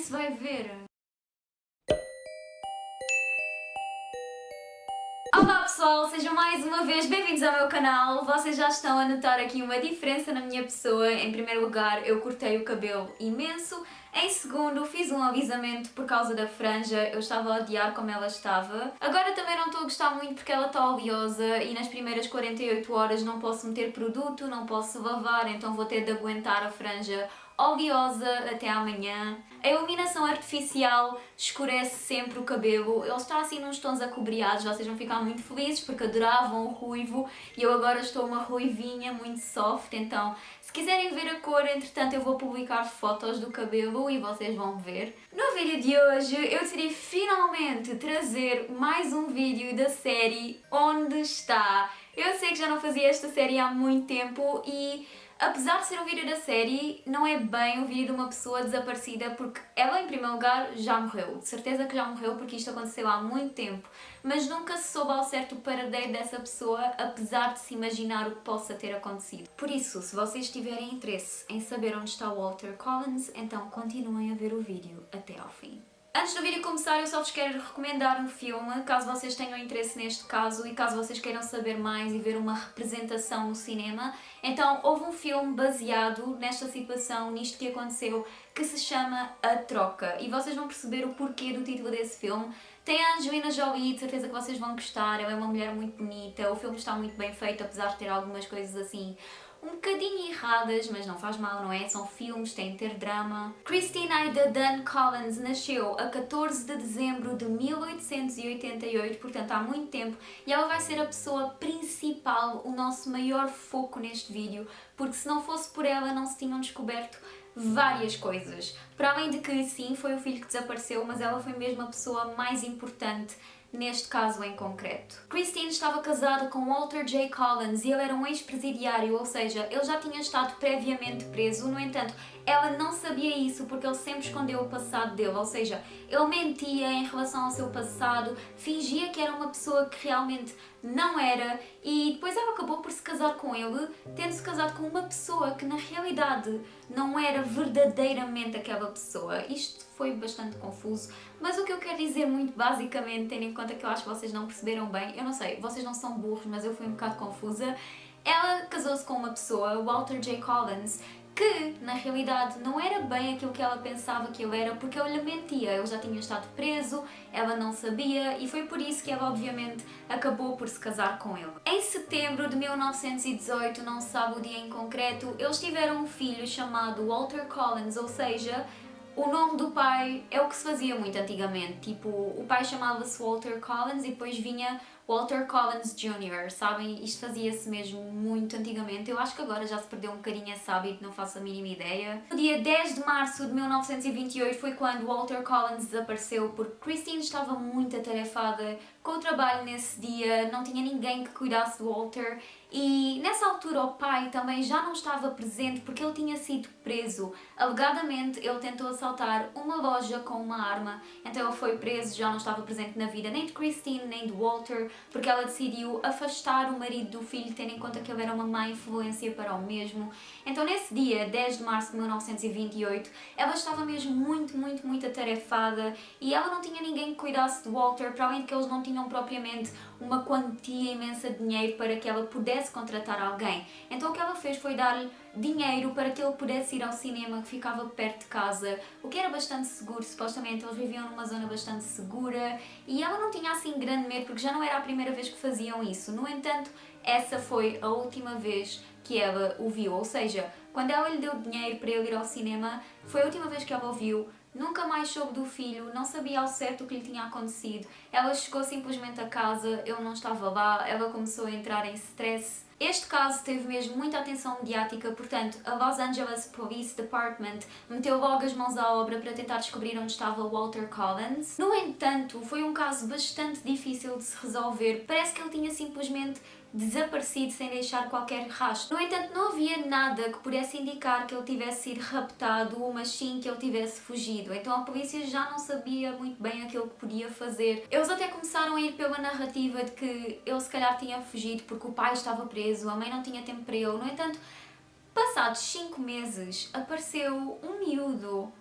se vai ver. Olá pessoal, sejam mais uma vez bem-vindos ao meu canal. Vocês já estão a notar aqui uma diferença na minha pessoa. Em primeiro lugar, eu cortei o cabelo imenso. Em segundo, fiz um alisamento por causa da franja. Eu estava a odiar como ela estava. Agora também não estou a gostar muito porque ela está oleosa e nas primeiras 48 horas não posso meter produto, não posso lavar, então vou ter de aguentar a franja oleosa até amanhã. A iluminação artificial escurece sempre o cabelo, ele está assim nos tons acobreados, vocês vão ficar muito felizes porque adoravam o ruivo e eu agora estou uma ruivinha muito soft, então se quiserem ver a cor, entretanto eu vou publicar fotos do cabelo e vocês vão ver. No vídeo de hoje eu decidi finalmente trazer mais um vídeo da série Onde Está? Eu sei que já não fazia esta série há muito tempo e apesar de ser um vídeo da série, não é bem o vídeo de uma pessoa desaparecida porque ela, em primeiro lugar, já morreu. De certeza que já morreu porque isto aconteceu há muito tempo, mas nunca se soube ao certo o paradeiro dessa pessoa, apesar de se imaginar o que possa ter acontecido. Por isso, se vocês tiverem interesse em saber onde está Walter Collins, então continuem a ver o vídeo até ao fim. Antes do vídeo começar, eu só vos quero recomendar um filme, caso vocês tenham interesse neste caso e caso vocês queiram saber mais e ver uma representação no cinema. Então, houve um filme baseado nesta situação, nisto que aconteceu, que se chama A Troca. E vocês vão perceber o porquê do título desse filme. Tem a Angelina Jolie, de certeza que vocês vão gostar, ela é uma mulher muito bonita, o filme está muito bem feito, apesar de ter algumas coisas assim um bocadinho erradas, mas não faz mal, não é? São filmes, têm de ter drama. Christine Ida Dunn Collins nasceu a 14 de dezembro de 1888, portanto há muito tempo, e ela vai ser a pessoa principal, o nosso maior foco neste vídeo, porque se não fosse por ela não se tinham descoberto várias coisas. Para além de que sim, foi o filho que desapareceu, mas ela foi mesmo a pessoa mais importante neste caso em concreto. Christine estava casada com Walter J. Collins e ele era um ex-presidiário, ou seja, ele já tinha estado previamente preso. No entanto, ela não sabia isso porque ele sempre escondeu o passado dele, ou seja, ele mentia em relação ao seu passado, fingia que era uma pessoa que realmente não era e depois ela acabou por se casar com ele, tendo-se casado com uma pessoa que na realidade não era verdadeiramente aquela pessoa. Isto foi bastante confuso, mas o que eu quero dizer muito basicamente, tendo em conta que eu acho que vocês não perceberam bem, eu não sei, vocês não são burros, mas eu fui um bocado confusa. Ela casou-se com uma pessoa, Walter J. Collins, que na realidade não era bem aquilo que ela pensava que ele era, porque ele lhe mentia, ele já tinha estado preso, ela não sabia e foi por isso que ela obviamente acabou por se casar com ele. Em setembro de 1918, não se sabe o dia em concreto, eles tiveram um filho chamado Walter Collins, ou seja, o nome do pai é o que se fazia muito antigamente, tipo, o pai chamava-se Walter Collins e depois vinha Walter Collins Jr., sabem? Isto fazia-se mesmo muito antigamente, eu acho que agora já se perdeu um bocadinho esse hábito, não faço a mínima ideia. No dia 10 de março de 1928 foi quando Walter Collins desapareceu porque Christine estava muito atarefada com o trabalho nesse dia, não tinha ninguém que cuidasse do Walter e nessa altura o pai também já não estava presente porque ele tinha sido preso. Alegadamente ele tentou assaltar uma loja com uma arma, então ele foi preso, já não estava presente na vida nem de Christine nem de Walter, porque ela decidiu afastar o marido do filho, tendo em conta que ele era uma má influência para o mesmo. Então nesse dia, 10 de março de 1928, ela estava mesmo muito atarefada e ela não tinha ninguém que cuidasse de Walter, para além de que eles não tinham propriamente uma quantia imensa de dinheiro para que ela pudesse contratar alguém. Então o que ela fez foi dar-lhe dinheiro para que ele pudesse ir ao cinema que ficava perto de casa, o que era bastante seguro, supostamente eles viviam numa zona bastante segura e ela não tinha assim grande medo porque já não era a primeira vez que faziam isso. No entanto, essa foi a última vez que ela o viu, ou seja, quando ela lhe deu dinheiro para ele ir ao cinema, foi a última vez que ela o viu. Nunca mais soube do filho, não sabia ao certo o que lhe tinha acontecido. Ela chegou simplesmente a casa, ele não estava lá, ela começou a entrar em stress. Este caso teve mesmo muita atenção mediática, portanto, a Los Angeles Police Department meteu logo as mãos à obra para tentar descobrir onde estava Walter Collins. No entanto, foi um caso bastante difícil de se resolver. Parece que ele tinha simplesmente desaparecido sem deixar qualquer rastro. No entanto, não havia nada que pudesse indicar que ele tivesse sido raptado, mas sim que ele tivesse fugido. Então a polícia já não sabia muito bem aquilo que podia fazer. Eles até começaram a ir pela narrativa de que ele se calhar tinha fugido porque o pai estava preso, a mãe não tinha tempo para ele. No entanto, passados 5 meses, apareceu um miúdo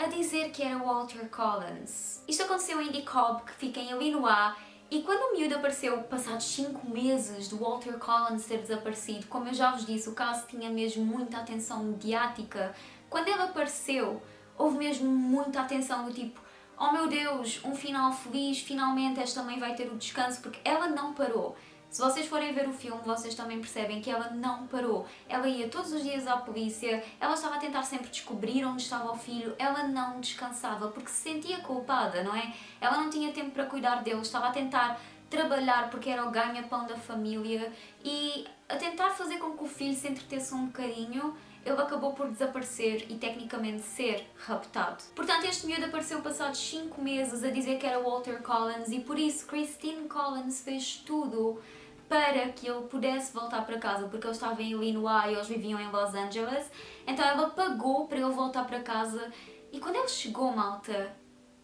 a dizer que era Walter Collins. Isto aconteceu em DeKalb, que fica em Illinois, e quando o miúdo apareceu, passados 5 meses do Walter Collins ter desaparecido, como eu já vos disse, o caso tinha mesmo muita atenção mediática. Quando ele apareceu, houve mesmo muita atenção do tipo, oh meu Deus, um final feliz, finalmente esta mãe vai ter o descanso, porque ela não parou. Se vocês forem ver o filme, vocês também percebem que ela não parou. Ela ia todos os dias à polícia, ela estava a tentar sempre descobrir onde estava o filho, ela não descansava porque se sentia culpada, não é? Ela não tinha tempo para cuidar dele, estava a tentar trabalhar porque era o ganha-pão da família e a tentar fazer com que o filho se entretesse um bocadinho. Ele acabou por desaparecer e tecnicamente ser raptado. Portanto, este miúdo apareceu passados 5 meses a dizer que era Walter Collins e por isso Christine Collins fez tudo para que ele pudesse voltar para casa, porque ele estava em Illinois e eles viviam em Los Angeles. Então ela pagou para ele voltar para casa e quando ele chegou, malta,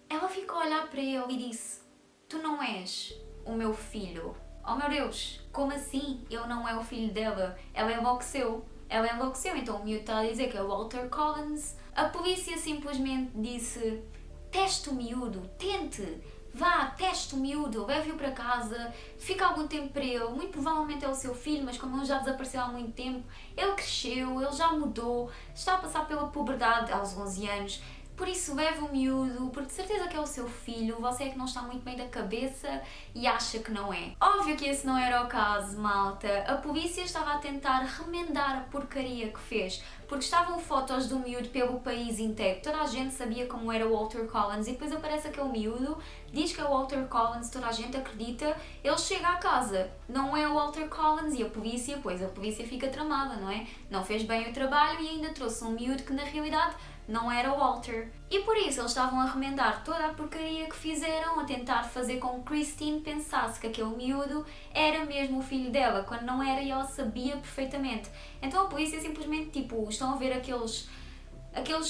ela ficou a olhar para ele e disse: tu não és o meu filho. Oh meu Deus, como assim ele não é o filho dela? Ela enlouqueceu. Ela enlouqueceu, então o miúdo está a dizer que é Walter Collins. A polícia simplesmente disse: teste o miúdo, tente, vá, teste o miúdo, leve-o para casa, fica algum tempo para ele. Muito provavelmente é o seu filho, mas como ele já desapareceu há muito tempo, ele cresceu, ele já mudou, está a passar pela puberdade aos 11 anos. Por isso leve o miúdo, porque de certeza que é o seu filho, você é que não está muito bem da cabeça e acha que não é. Óbvio que esse não era o caso, malta. A polícia estava a tentar remendar a porcaria que fez, porque estavam fotos do miúdo pelo país inteiro. Toda a gente sabia como era o Walter Collins e depois aparece aquele miúdo, diz que é o Walter Collins, toda a gente acredita, ele chega à casa, não é o Walter Collins e a polícia fica tramada, não é? Não fez bem o trabalho e ainda trouxe um miúdo que na realidade não era o Walter. E por isso eles estavam a remendar toda a porcaria que fizeram, a tentar fazer com que Christine pensasse que aquele miúdo era mesmo o filho dela, quando não era e ela sabia perfeitamente. Então a polícia simplesmente, tipo, estão a ver aqueles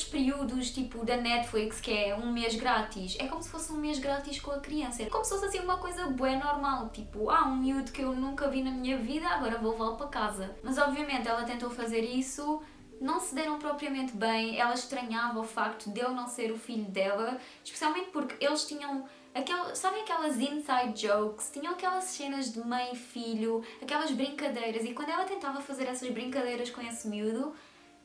períodos tipo da Netflix que é um mês grátis. É como se fosse um mês grátis com a criança. É como se fosse assim uma coisa bué normal, tipo, um miúdo que eu nunca vi na minha vida, agora vou levá-lo para casa. Mas obviamente ela tentou fazer isso, não se deram propriamente bem, ela estranhava o facto de ele não ser o filho dela, especialmente porque eles tinham sabem aquelas inside jokes, tinham aquelas cenas de mãe e filho, aquelas brincadeiras, e quando ela tentava fazer essas brincadeiras com esse miúdo,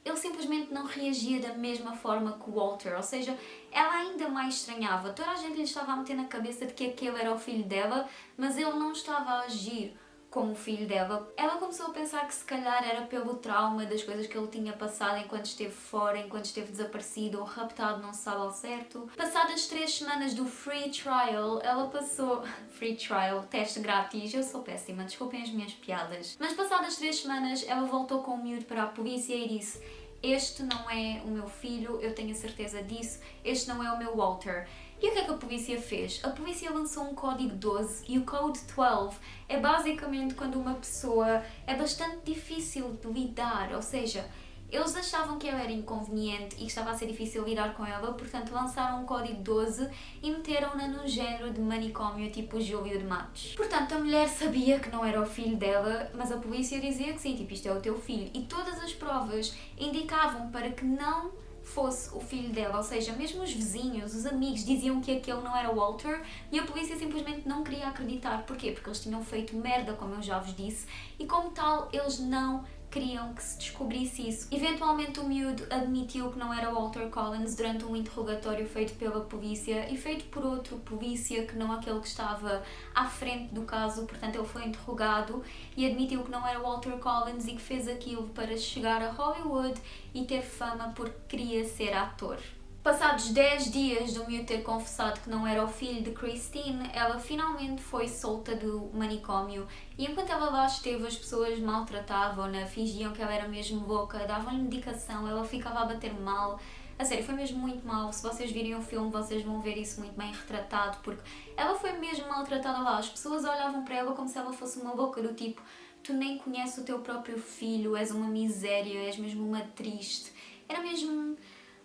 ele simplesmente não reagia da mesma forma que o Walter, ou seja, ela ainda mais estranhava. Toda a gente lhe estava a meter na cabeça de que aquele era o filho dela, mas ele não estava a agir como o filho dela. Ela começou a pensar que se calhar era pelo trauma das coisas que ele tinha passado enquanto esteve fora, enquanto esteve desaparecido ou raptado, não se sabe ao certo. Passadas 3 semanas do free trial, ela passou... free trial, teste grátis, eu sou péssima, desculpem as minhas piadas. Mas passadas 3 semanas, ela voltou com o miúdo para a polícia e disse: este não é o meu filho, eu tenho a certeza disso, este não é o meu Walter. E o que é que a polícia fez? A polícia lançou um código 12 e o Code 12 é basicamente quando uma pessoa é bastante difícil de lidar, ou seja, eles achavam que ela era inconveniente e que estava a ser difícil lidar com ela, portanto lançaram um código 12 e meteram-na num género de manicômio tipo Júlio de Matos. Portanto, a mulher sabia que não era o filho dela, mas a polícia dizia que sim, tipo, isto é o teu filho. E todas as provas indicavam para que não fosse o filho dela, ou seja, mesmo os vizinhos, os amigos diziam que aquele não era o Walter e a polícia simplesmente não queria acreditar. Porquê? Porque eles tinham feito merda, como eu já vos disse, e como tal, eles não queriam que se descobrisse isso. Eventualmente o miúdo admitiu que não era Walter Collins durante um interrogatório feito pela polícia e feito por outro polícia que não aquele que estava à frente do caso, portanto ele foi interrogado e admitiu que não era Walter Collins e que fez aquilo para chegar a Hollywood e ter fama porque queria ser ator. Passados 10 dias do miúdo ter confessado que não era o filho de Christine, ela finalmente foi solta do manicômio e enquanto ela lá esteve as pessoas maltratavam-na, fingiam que ela era mesmo louca, davam-lhe medicação, ela ficava a bater mal. A sério, foi mesmo muito mal. Se vocês virem o filme, vocês vão ver isso muito bem retratado, porque ela foi mesmo maltratada lá. As pessoas olhavam para ela como se ela fosse uma louca, do tipo, tu nem conheces o teu próprio filho, és uma miséria, és mesmo uma triste. Era mesmo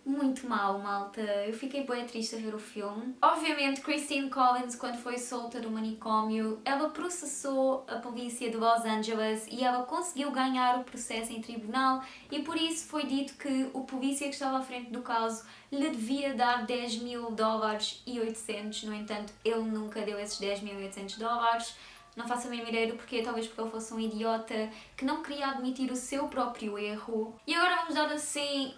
muito mal, malta. Eu fiquei bem triste a ver o filme. Obviamente, Christine Collins, quando foi solta do manicômio, ela processou a polícia de Los Angeles e ela conseguiu ganhar o processo em tribunal e por isso foi dito que o polícia que estava à frente do caso lhe devia dar 10.000 dólares e 800. No entanto, ele nunca deu esses 10.800 dólares. Não faço a mínima ideia do porquê, talvez porque ele fosse um idiota que não queria admitir o seu próprio erro. E agora vamos dar assim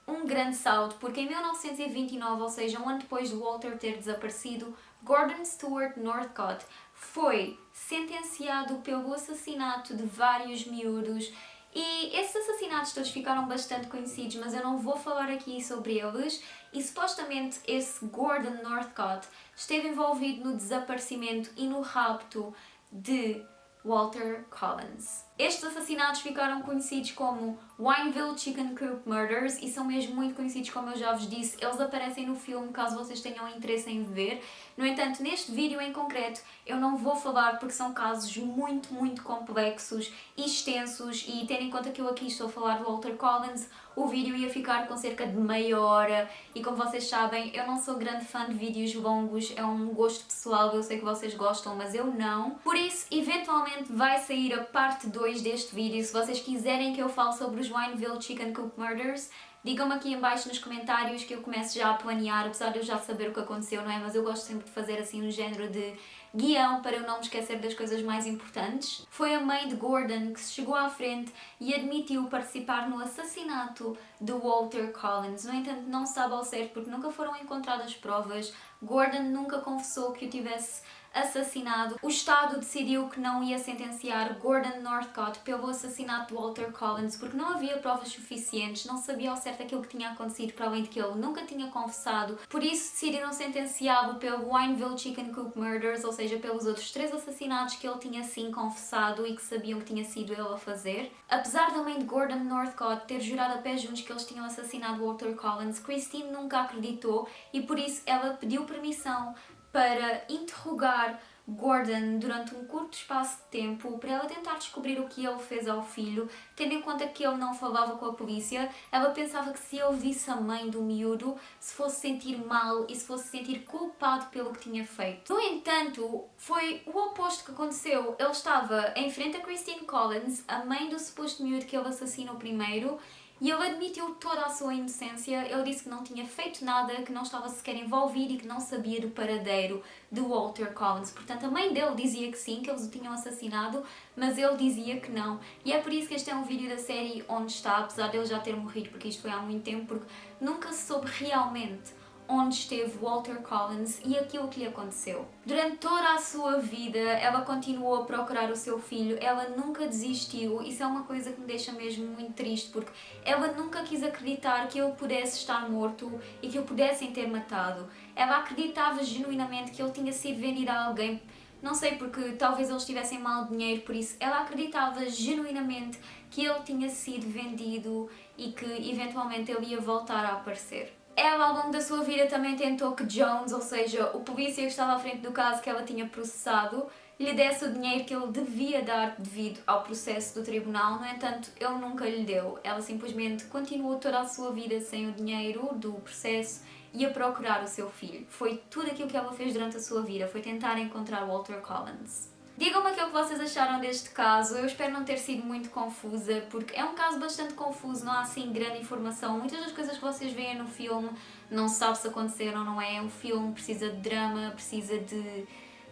um grande salto, porque em 1929, ou seja, um ano depois de Walter ter desaparecido, Gordon Stewart Northcott foi sentenciado pelo assassinato de vários miúdos. E esses assassinatos todos ficaram bastante conhecidos, mas eu não vou falar aqui sobre eles. E supostamente esse Gordon Northcott esteve envolvido no desaparecimento e no rapto de Walter Collins. Estes assassinatos ficaram conhecidos como Wineville Chicken Coop Murders e são mesmo muito conhecidos, como eu já vos disse. Eles aparecem no filme caso vocês tenham interesse em ver. No entanto, neste vídeo em concreto eu não vou falar porque são casos muito complexos e extensos, e tendo em conta que eu aqui estou a falar de Walter Collins, o vídeo ia ficar com cerca de meia hora e como vocês sabem, eu não sou grande fã de vídeos longos, é um gosto pessoal, eu sei que vocês gostam, mas eu não. Por isso, eventualmente vai sair a parte 2 deste vídeo. Se vocês quiserem que eu fale sobre os Wineville Chicken Coop Murders, digam-me aqui em baixo nos comentários que eu começo já a planear, apesar de eu já saber o que aconteceu, não é? Mas eu gosto sempre de fazer assim um género de guião para eu não me esquecer das coisas mais importantes. Foi a mãe de Gordon que se chegou à frente e admitiu participar no assassinato de Walter Collins. No entanto, não se sabe ao certo porque nunca foram encontradas provas. Gordon nunca confessou que o tivesse assassinado. O Estado decidiu que não ia sentenciar Gordon Northcott pelo assassinato de Walter Collins porque não havia provas suficientes, não sabia ao certo aquilo que tinha acontecido, para além de que ele nunca tinha confessado. Por isso decidiram sentenciá-lo pelo Wineville Chicken Coop Murders, ou seja, pelos outros 3 assassinatos que ele tinha sim confessado e que sabiam que tinha sido ele a fazer. Apesar da mãe de Gordon Northcott ter jurado a pé juntos que eles tinham assassinado Walter Collins, Christine nunca acreditou e por isso ela pediu permissão para interrogar Gordon durante um curto espaço de tempo para ela tentar descobrir o que ele fez ao filho, tendo em conta que ele não falava com a polícia. Ela pensava que se ele visse a mãe do miúdo, se fosse sentir mal e se fosse sentir culpado pelo que tinha feito. No entanto, foi o oposto que aconteceu. Ele estava em frente a Christine Collins, a mãe do suposto miúdo que ele assassinou primeiro, e ele admitiu toda a sua inocência. Ele disse que não tinha feito nada, que não estava sequer envolvido e que não sabia do paradeiro de Walter Collins. Portanto, a mãe dele dizia que sim, que eles o tinham assassinado, mas ele dizia que não. E é por isso que este é um vídeo da série Onde Está, apesar de ele já ter morrido, porque isto foi há muito tempo, porque nunca se soube realmente onde esteve Walter Collins e aquilo que lhe aconteceu. Durante toda a sua vida, ela continuou a procurar o seu filho, ela nunca desistiu. Isso é uma coisa que me deixa mesmo muito triste, porque ela nunca quis acreditar que ele pudesse estar morto e que o pudessem ter matado. Ela acreditava genuinamente que ele tinha sido vendido a alguém, não sei, porque talvez eles tivessem mal dinheiro, por isso ela acreditava genuinamente que ele tinha sido vendido e que eventualmente ele ia voltar a aparecer. Ela, ao longo da sua vida, também tentou que Jones, ou seja, o polícia que estava à frente do caso que ela tinha processado, lhe desse o dinheiro que ele devia dar devido ao processo do tribunal. No entanto, ele nunca lhe deu. Ela simplesmente continuou toda a sua vida sem o dinheiro do processo e a procurar o seu filho. Foi tudo aquilo que ela fez durante a sua vida, foi tentar encontrar Walter Collins. Digam-me aquilo que vocês acharam deste caso. Eu espero não ter sido muito confusa, porque é um caso bastante confuso, não há assim grande informação. Muitas das coisas que vocês veem no filme não se sabe se aconteceram ou não é. O filme precisa de drama, precisa de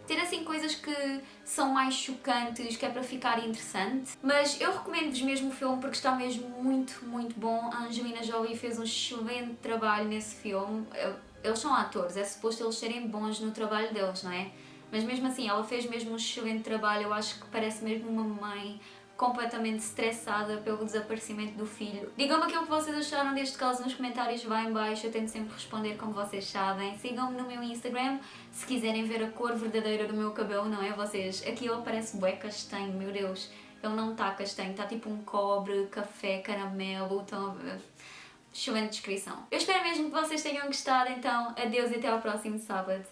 ter assim coisas que são mais chocantes, que é para ficar interessante. Mas eu recomendo-vos mesmo o filme porque está mesmo muito bom. A Angelina Jolie fez um excelente trabalho nesse filme. Eles são atores, é suposto eles serem bons no trabalho deles, não é? Mas mesmo assim, ela fez mesmo um excelente trabalho. Eu acho que parece mesmo uma mãe completamente estressada pelo desaparecimento do filho. Digam-me aquilo que vocês acharam deste caso nos comentários lá em baixo. Eu tento sempre responder, como vocês sabem. Sigam-me no meu Instagram se quiserem ver a cor verdadeira do meu cabelo, não é? Vocês, aqui ele parece bué castanho, meu Deus. Ele não está castanho, está tipo um cobre, café, caramelo, estão a ver? Excelente descrição. Eu espero mesmo que vocês tenham gostado, então adeus e até ao próximo sábado.